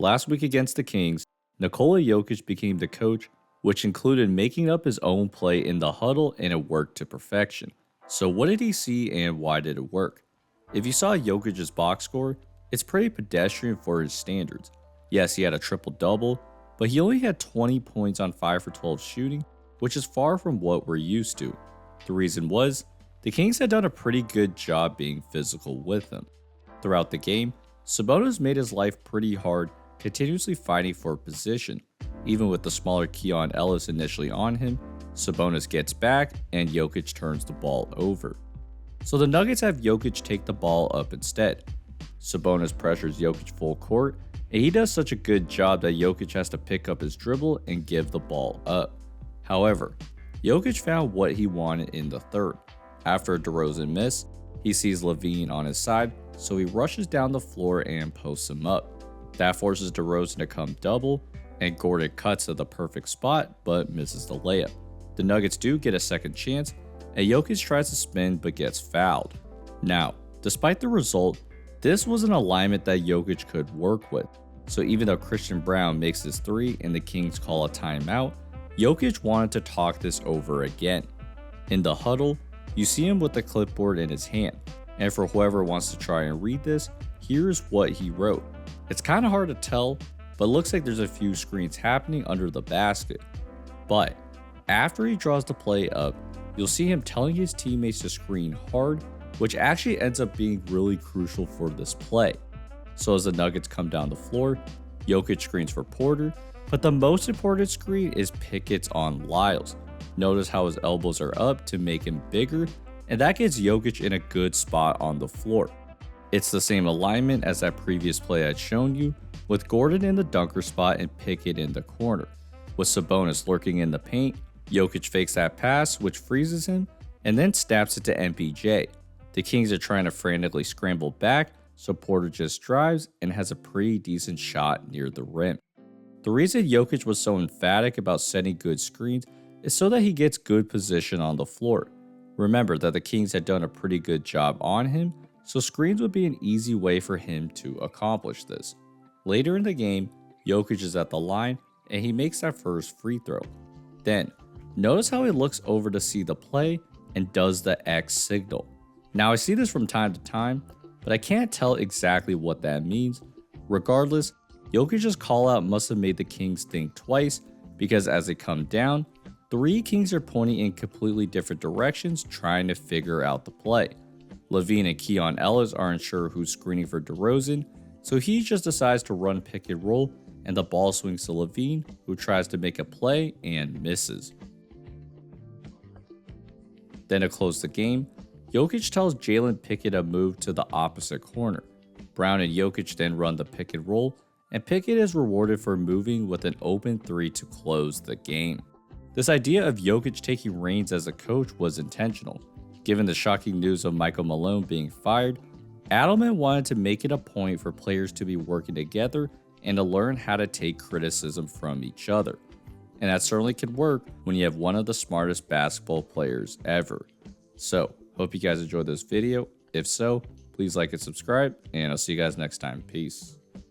Last week against the Kings, Nikola Jokic became the coach, which included making up his own play in the huddle, and it worked to perfection. So what did he see and why did it work? If you saw Jokic's box score, it's pretty pedestrian for his standards. Yes, he had a triple-double, but he only had 20 points on 5 for 12 shooting, which is far from what we're used to. The reason was, the Kings had done a pretty good job being physical with him. Throughout the game, Sabonis made his life pretty hard, continuously fighting for a position. Even with the smaller Keon Ellis initially on him, Sabonis gets back and Jokic turns the ball over. So the Nuggets have Jokic take the ball up instead. Sabonis pressures Jokic full court, and he does such a good job that Jokic has to pick up his dribble and give the ball up. However, Jokic found what he wanted in the third. After a DeRozan miss, he sees LaVine on his side, so he rushes down the floor and posts him up. That forces DeRozan to come double, and Gordon cuts to the perfect spot but misses the layup. The Nuggets do get a second chance, and Jokic tries to spin but gets fouled. Now, despite the result, this was an alignment that Jokic could work with. So even though Christian Brown makes his three and the Kings call a timeout, Jokic wanted to talk this over again. In the huddle, you see him with the clipboard in his hand, and for whoever wants to try and read this, here's what he wrote. It's kind of hard to tell, but looks like there's a few screens happening under the basket. But after he draws the play up, you'll see him telling his teammates to screen hard, which actually ends up being really crucial for this play. So as the Nuggets come down the floor, Jokic screens for Porter, but the most important screen is Pickett's on Lyles. Notice how his elbows are up to make him bigger, and that gets Jokic in a good spot on the floor. It's the same alignment as that previous play I'd shown you, with Gordon in the dunker spot and Pickett in the corner. With Sabonis lurking in the paint, Jokic fakes that pass, which freezes him, and then snaps it to MPJ. The Kings are trying to frantically scramble back, so Porter just drives and has a pretty decent shot near the rim. The reason Jokic was so emphatic about setting good screens is so that he gets good position on the floor. Remember that the Kings had done a pretty good job on him, so screens would be an easy way for him to accomplish this. Later in the game, Jokic is at the line and he makes that first free throw. Then, notice how he looks over to see the play and does the X signal. Now I see this from time to time, but I can't tell exactly what that means. Regardless, Jokic's call out must have made the Kings think twice, because as they come down, 3 Kings are pointing in completely different directions trying to figure out the play. LaVine and Keon Ellis aren't sure who's screening for DeRozan, so he just decides to run pick and roll, and the ball swings to LaVine, who tries to make a play and misses. Then to close the game, Jokic tells Jalen Pickett to move to the opposite corner. Brown and Jokic then run the pick and roll, and Pickett is rewarded for moving with an open 3 to close the game. This idea of Jokic taking reins as a coach was intentional. Given the shocking news of Michael Malone being fired, Adelman wanted to make it a point for players to be working together and to learn how to take criticism from each other. And that certainly can work when you have one of the smartest basketball players ever. So, hope you guys enjoyed this video. If so, please like and subscribe, and I'll see you guys next time. Peace.